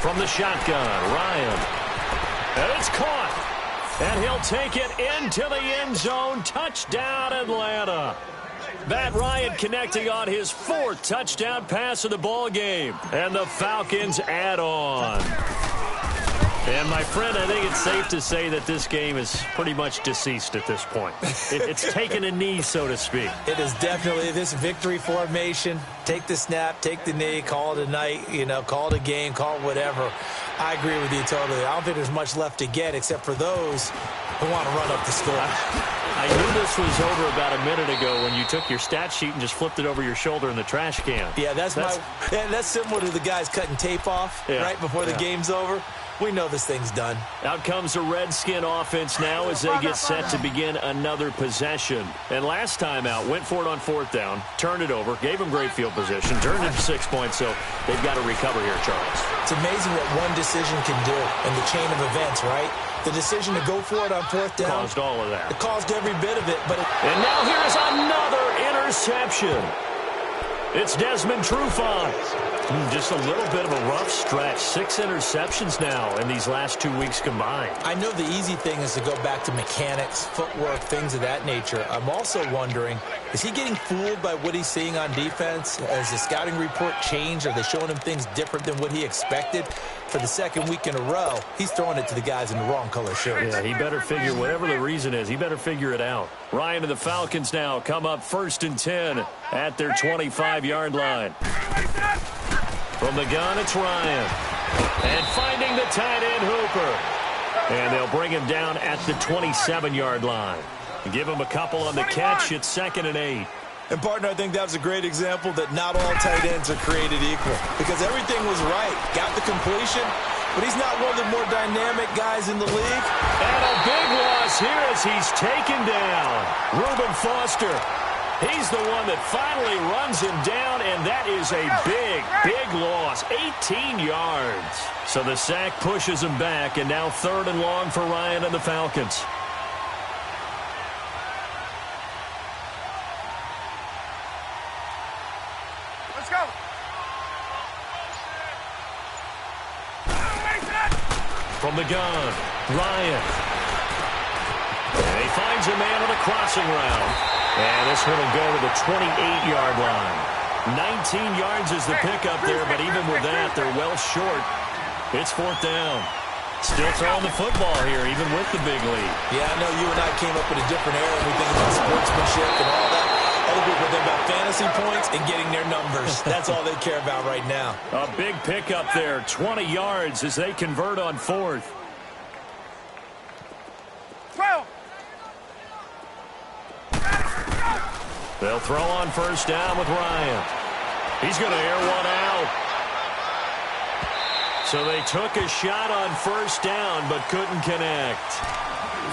From the shotgun, Ryan. And it's caught. And he'll take it into the end zone. Touchdown, Atlanta. Matt Ryan connecting on his 4th touchdown pass of the ball game. And the Falcons add on. And, my friend, I think it's safe to say that this game is pretty much deceased at this point. It's taken a knee, so to speak. It is definitely this victory formation. Take the snap, take the knee, call it a night, call it a game, call it whatever. I agree with you totally. I don't think there's much left to get except for those who want to run up the score. I knew this was over about a minute ago when you took your stat sheet and just flipped it over your shoulder in the trash can. Yeah, that's similar to the guys cutting tape off right before the game's over. We know this thing's done. Out comes the Redskin offense now as they get set to begin another possession. And last time out, went for it on 4th down, turned it over, gave them great field position, turned it to 6 points, so they've got to recover here, Charles. It's amazing what one decision can do in the chain of events, right? The decision to go for it on 4th down. Caused all of that. It caused every bit of it. And now here's another interception. It's Desmond Trufant. Just a little bit of a rough stretch. 6 interceptions now in these last 2 weeks combined. I know the easy thing is to go back to mechanics, footwork, things of that nature. I'm also wondering, is he getting fooled by what he's seeing on defense? Has the scouting report changed? Are they showing him things different than what he expected? For the 2nd week in a row, he's throwing it to the guys in the wrong color shirts. Yeah, he better figure, whatever the reason is, he better figure it out. Ryan and the Falcons now come up 1st and 10 at their 25-yard line. From the gun, it's Ryan. And finding the tight end, Hooper. And they'll bring him down at the 27-yard line. Give him a couple on the catch. It's 2nd and 8. And, partner, I think that's a great example that not all tight ends are created equal. Because everything was right. Got the completion, but he's not one of the more dynamic guys in the league. And a big loss here as he's taken down. Reuben Foster. He's the one that finally runs him down, and that is a big, big loss. 18 yards. So the sack pushes him back, and now 3rd and long for Ryan and the Falcons. Let's go. From the gun, Ryan. And he finds a man on a crossing route. And this one will go to the 28-yard line. 19 yards is the pickup there, but even with that, they're well short. It's 4th down. Still throwing the football here, even with the big lead. Yeah, I know you and I came up with a different era when we think about sportsmanship and all that. Other people think about fantasy points and getting their numbers. That's all they care about right now. A big pickup there, 20 yards as they convert on 4th. 12. They'll throw on 1st down with Ryan. He's going to air one out. So they took a shot on 1st down but couldn't connect.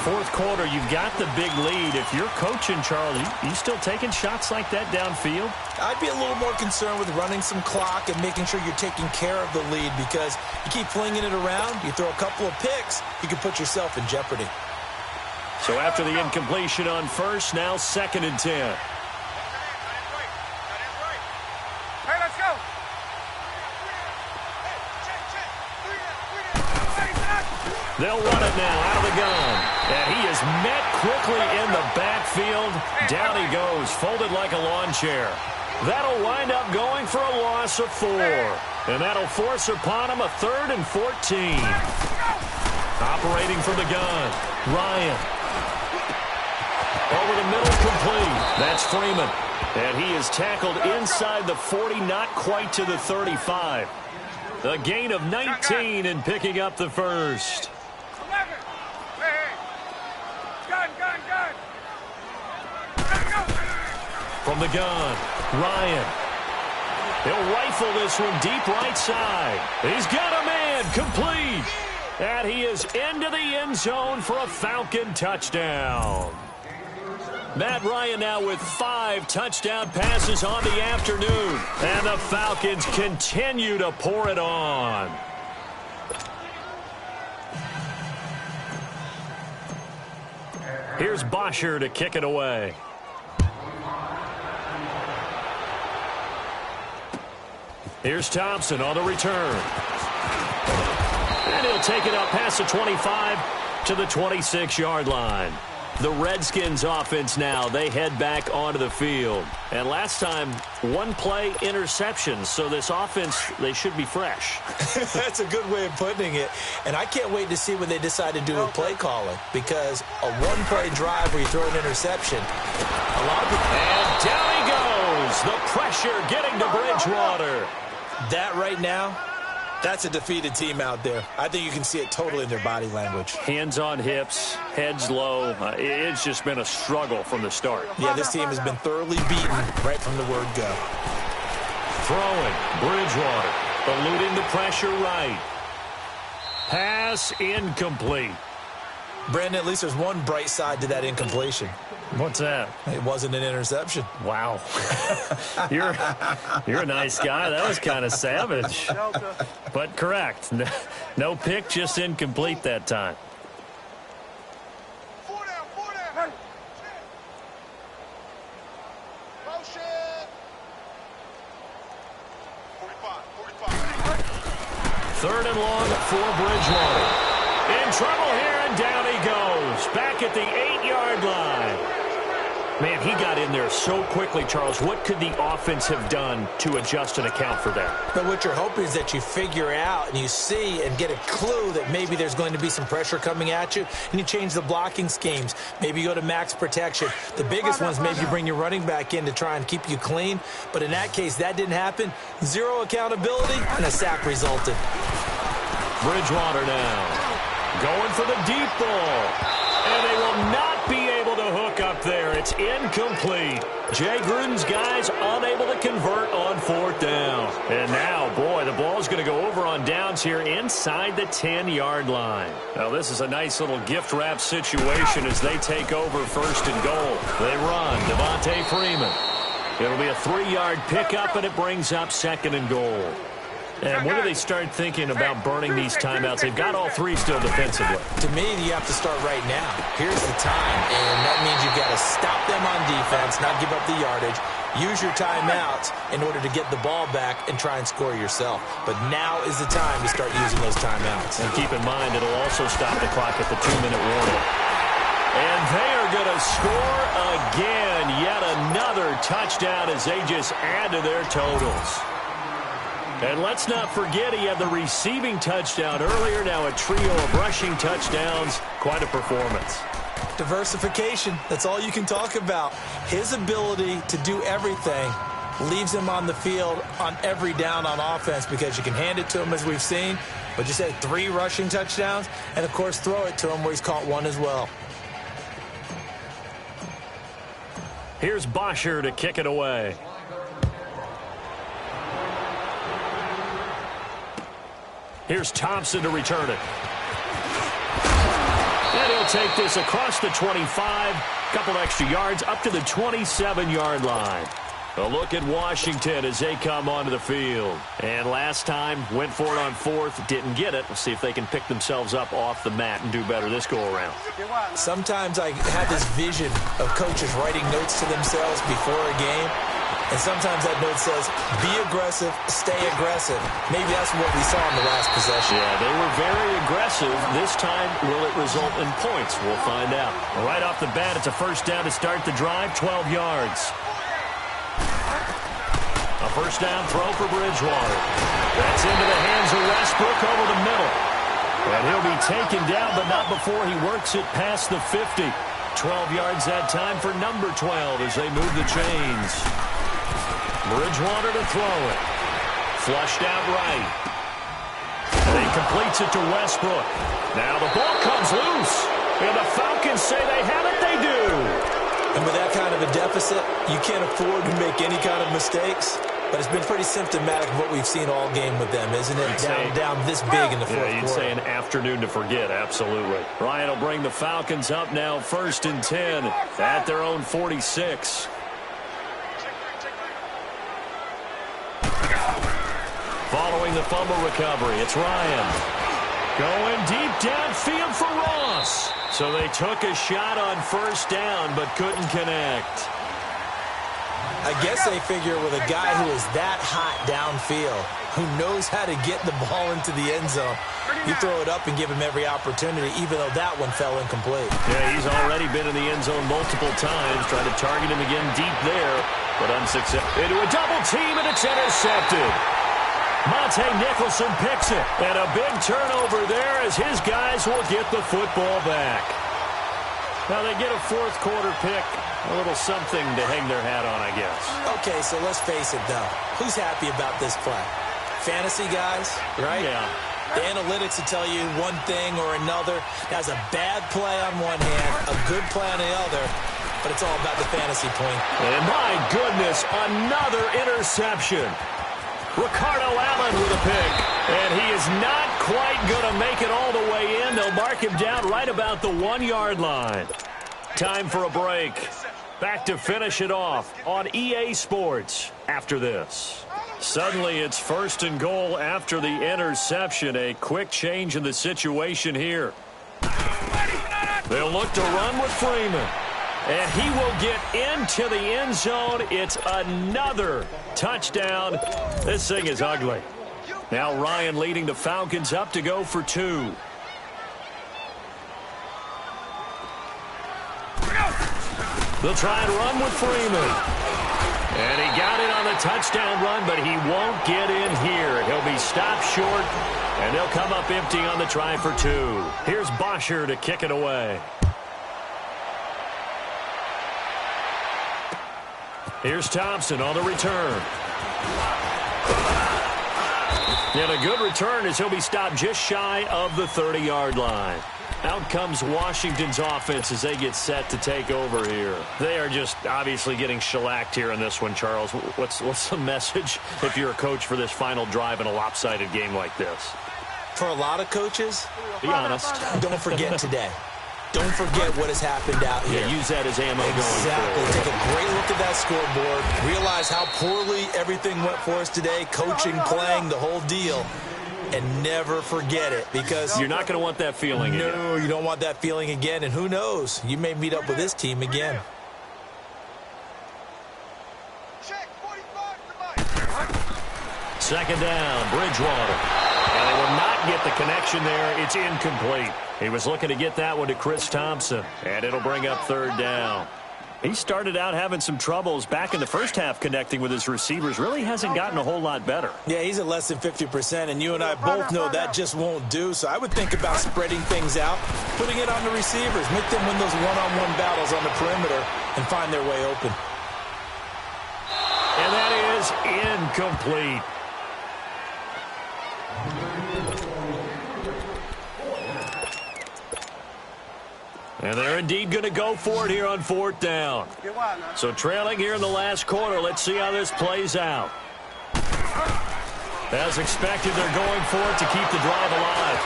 4th quarter, you've got the big lead. If you're coaching, Charles, you still taking shots like that downfield? I'd be a little more concerned with running some clock and making sure you're taking care of the lead, because you keep flinging it around, you throw a couple of picks, you can put yourself in jeopardy. So after the incompletion on 1st, now 2nd and 10. Hey, let's go. They'll run it now out of the gun. And he is met quickly in the backfield. Down he goes, folded like a lawn chair. That'll wind up going for a loss of 4. And that'll force upon him a 3rd and 14. Operating from the gun, Ryan. Over the middle, complete. That's Freeman. And he is tackled inside the 40, not quite to the 35. The gain of 19 and picking up the first. 11. Hey. Gun. Go. From the gun, Ryan. He'll rifle this one deep right side. He's got a man, complete. And he is into the end zone for a Falcon touchdown. Matt Ryan now with 5 touchdown passes on the afternoon. And the Falcons continue to pour it on. Here's Bosher to kick it away. Here's Thompson on the return. And he'll take it up past the 25 to the 26-yard line. The Redskins offense now, they head back onto the field. And last time, 1-play interception. So this offense, they should be fresh. That's a good way of putting it. And I can't wait to see what they decide to do with play calling. Because a 1-play drive where you throw an interception, a lot of people... And down he goes. The pressure getting to Bridgewater. That right now, that's a defeated team out there. I think you can see it totally in their body language. Hands on hips, heads low. It's just been a struggle from the start. Yeah, this team has been thoroughly beaten right from the word go. Throwing, Bridgewater, eluding the pressure right. Pass incomplete. Brandon, at least there's one bright side to that incompletion. What's that? It wasn't an interception. Wow. You're a nice guy. That was kind of savage. But correct. No pick, just incomplete that time. 4 down. Motion. 45. 3rd and long for Bridgewater. In trouble here, and down he goes. Back at the 8-yard line. Man, he got in there so quickly, Charles. What could the offense have done to adjust and account for that? But what you're hoping is that you figure out and you see and get a clue that maybe there's going to be some pressure coming at you, and you change the blocking schemes. Maybe you go to max protection. The biggest ones, maybe you bring your running back in to try and keep you clean. But in that case, that didn't happen. 0 accountability, and a sack resulted. Bridgewater now going for the deep ball. And they will not be able to hook up there. It's incomplete. Jay Gruden's guys unable to convert on 4th down. And now, boy, the ball is going to go over on downs here inside the 10-yard line. Now, this is a nice little gift wrap situation as they take over 1st and goal. They run. Devontae Freeman. It'll be a 3-yard pickup, and it brings up 2nd and goal. And when do they start thinking about burning these timeouts? They've got all 3 still defensively. To me, you have to start right now. Here's the time, and that means you've got to stop them on defense, not give up the yardage. Use your timeouts in order to get the ball back and try and score yourself. But now is the time to start using those timeouts. And keep in mind, it'll also stop the clock at the 2-minute warning. And they are going to score again. Yet another touchdown as they just add to their totals. And let's not forget he had the receiving touchdown earlier. Now a trio of rushing touchdowns. Quite a performance. Diversification. That's all you can talk about. His ability to do everything leaves him on the field on every down on offense because you can hand it to him as we've seen, but just had 3 rushing touchdowns and, of course, throw it to him where he's caught 1 as well. Here's Bosher to kick it away. Here's Thompson to return it. And he'll take this across the 25. Couple extra yards up to the 27-yard line. A look at Washington as they come onto the field. And last time, went for it on 4th, didn't get it. We'll see if they can pick themselves up off the mat and do better this go-around. Sometimes I have this vision of coaches writing notes to themselves before a game. And sometimes that note says, be aggressive, stay aggressive. Maybe that's what we saw in the last possession. Yeah, they were very aggressive. This time, will it result in points? We'll find out. Right off the bat, it's a 1st down to start the drive, 12 yards. A 1st down throw for Bridgewater. That's into the hands of Westbrook over the middle. And he'll be taken down, but not before he works it past the 50. 12 yards that time for number 12 as they move the chains. Bridgewater to throw it. Flushed out right. And he completes it to Westbrook. Now the ball comes loose. And the Falcons say they have it. They do. And with that kind of a deficit, you can't afford to make any kind of mistakes. But it's been pretty symptomatic of what we've seen all game with them, isn't it? Down this big in the fourth quarter. You'd say an afternoon to forget, absolutely. Ryan will bring the Falcons up now 1st and 10 at their own 46. Following the fumble recovery, it's Ryan. Going deep downfield for Ross. So they took a shot on 1st down but couldn't connect. I guess they figure with a guy who is that hot downfield, who knows how to get the ball into the end zone, you throw it up and give him every opportunity, even though that one fell incomplete. Yeah, he's already been in the end zone multiple times, trying to target him again deep there, but unsuccessful. Into a double team, and it's intercepted. Monte Nicholson picks it, and a big turnover there as his guys will get the football back. Now they get a fourth quarter pick. A little something to hang their hat on, I guess. Okay, so let's face it, though. Who's happy about this play? Fantasy guys, right? Yeah. The analytics will tell you one thing or another. That's a bad play on one hand, a good play on the other, but it's all about the fantasy point. And my goodness, another interception. Ricardo Allen with a pick. And he is not quite going to make it all the way in. They'll mark him down right about the 1-yard line. Time for a break. Back to finish it off on EA Sports after this. Suddenly it's 1st and goal after the interception. A quick change in the situation here. They'll look to run with Freeman. And he will get into the end zone. It's another touchdown. This thing is ugly. Now Ryan leading the Falcons up to go for 2. They'll try and run with Freeman. And he got it on the touchdown run, but he won't get in here. He'll be stopped short, and they'll come up empty on the try for 2. Here's Bosher to kick it away. Here's Thompson on the return. And a good return as he'll be stopped just shy of the 30-yard line. Out comes Washington's offense as they get set to take over here. They are just obviously getting shellacked here in this one, Charles. What's the message if you're a coach for this final drive in a lopsided game like this? For a lot of coaches, be honest. Don't forget today. Don't forget what has happened out here. Yeah, use that as ammo going forward. Exactly. Take a great look at that scoreboard. Realize how poorly everything went for us today. Coaching, playing, the whole deal. And never forget it, because you're not going to want that feeling again. No, you don't want that feeling again. And who knows? You may meet up with this team again. Second down, Bridgewater. And they will not get the connection there. It's incomplete. He was looking to get that one to Chris Thompson. And it'll bring up 3rd down. He started out having some troubles back in the first half connecting with his receivers. Really hasn't gotten a whole lot better. Yeah, he's at less than 50%, and you and I both know that just won't do. So I would think about spreading things out, putting it on the receivers, make them win those one-on-one battles on the perimeter and find their way open. And that is incomplete. And they're indeed going to go for it here on 4th down. So trailing here in the last quarter. Let's see how this plays out. As expected, they're going for it to keep the drive alive.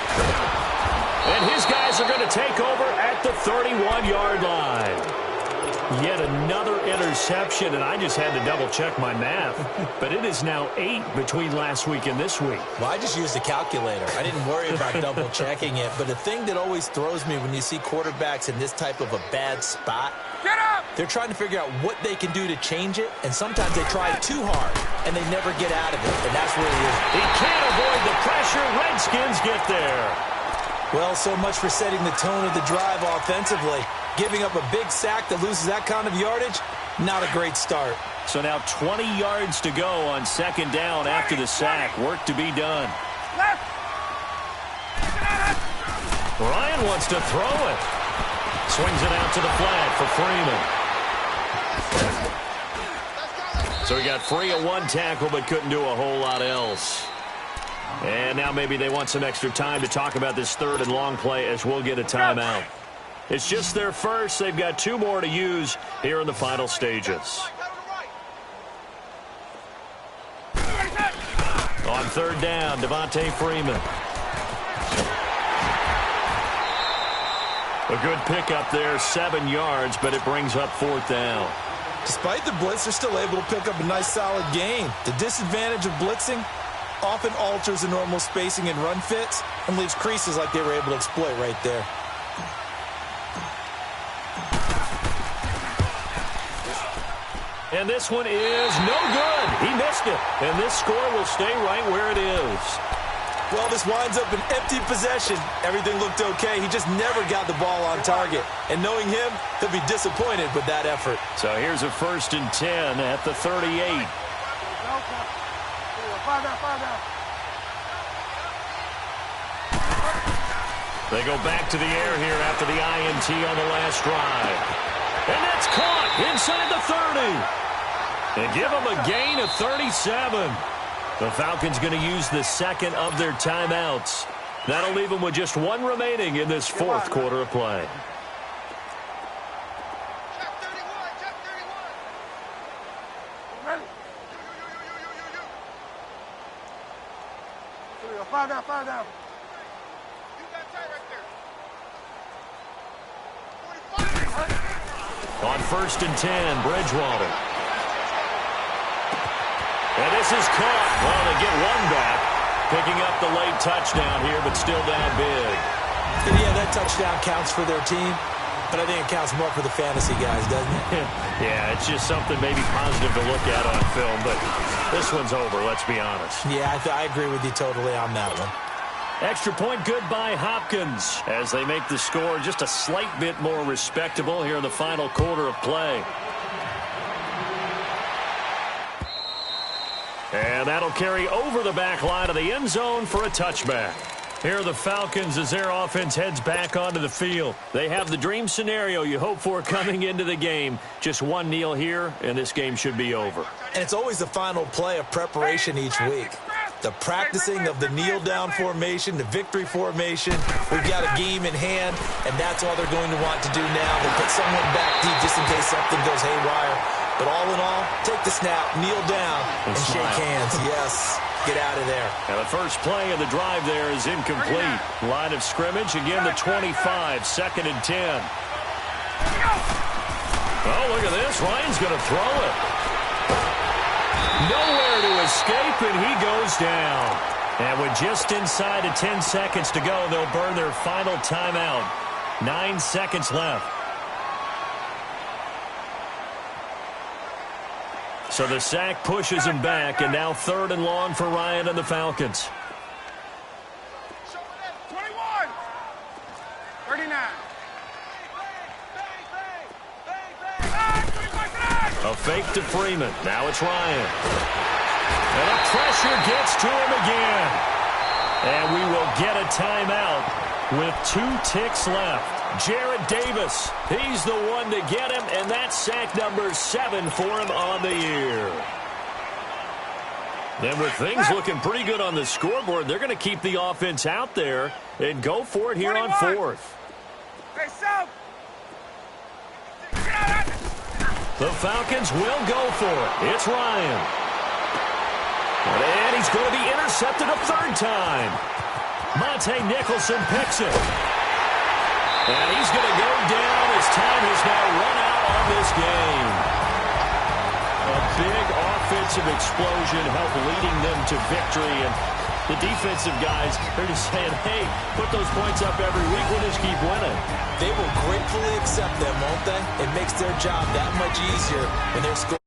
And his guys are going to take over at the 31-yard line. Yet another interception, and I just had to double-check my math. But it is now 8 between last week and this week. Well, I just used a calculator. I didn't worry about double-checking it. But the thing that always throws me when you see quarterbacks in this type of a bad spot, they're trying to figure out what they can do to change it, and sometimes they try too hard, and they never get out of it, and that's where he is. He can't avoid the pressure. Redskins get there. Well, so much for setting the tone of the drive offensively. Giving up a big sack that loses that kind of yardage, not a great start. So now 20 yards to go on 2nd down after the sack. Work to be done. Ryan wants to throw it. Swings it out to the flat for Freeman. So he got free of 1 tackle but couldn't do a whole lot else. And now maybe they want some extra time to talk about this third and long play as we'll get a timeout. It's just their first. They've got 2 more to use here in the final stages. On third down, Devontae Freeman. A good pickup there, 7 yards, but it brings up 4th down. Despite the blitz, they're still able to pick up a nice solid gain. The disadvantage of blitzing often alters the normal spacing and run fits and leaves creases like they were able to exploit right there. And this one is no good. He missed it. And this score will stay right where it is. Well, this winds up an empty possession. Everything looked okay. He just never got the ball on target. And knowing him, he'll be disappointed with that effort. So here's a 1st and 10 at the 38. They go back to the air here after the INT on the last drive. And that's caught inside the 30. And give them a gain of 37. The Falcons going to use the second of their timeouts. That'll leave them with just 1 remaining in this 4th quarter of play. Check 31, check 31. Ready? You. Five down. You got tight right there. 45. On 1st and 10, Bridgewater. And this is caught. Well, they get 1 back. Picking up the late touchdown here, but still down big. And yeah, that touchdown counts for their team, but I think it counts more for the fantasy guys, doesn't it? Yeah, it's just something maybe positive to look at on film, but this one's over, let's be honest. Yeah, I agree with you totally on that one. Extra point good by Hopkins as they make the score just a slight bit more respectable here in the final quarter of play. And that'll carry over the back line of the end zone for a touchback. Here are the Falcons as their offense heads back onto the field. They have the dream scenario you hope for coming into the game. Just 1 kneel here, and this game should be over. And it's always the final play of preparation each week. The practicing of the kneel-down formation, the victory formation. We've got a game in hand, and that's all they're going to want to do now. They'll put someone back deep just in case something goes haywire. But all in all, take the snap, kneel down, and shake hands. Yes, get out of there. Now the first play of the drive there is incomplete. Line of scrimmage, again the 25, 2nd and 10. Oh, look at this. Ryan's going to throw it. Nowhere to escape, and he goes down. And with just inside of 10 seconds to go, they'll burn their final timeout. 9 seconds left. So the sack pushes him back, and now 3rd and long for Ryan and the Falcons. 21. 39. A fake to Freeman. Now it's Ryan. And the pressure gets to him again. And we will get a timeout with 2 ticks left. Jarrett Davis, he's the one to get him, and that's sack number 7 for him on the year. Then with things looking pretty good on the scoreboard, they're going to keep the offense out there and go for it here 21. On 4th. Hey, South. The Falcons will go for it. It's Ryan. And he's going to be intercepted a 3rd time. Monte Nicholson picks it. And he's going to go down as time has now run out on this game. A big offensive explosion helped leading them to victory. And the defensive guys, they're just saying, hey, put those points up every week. We'll just keep winning. They will gratefully accept them, won't they? It makes their job that much easier when they're scoring.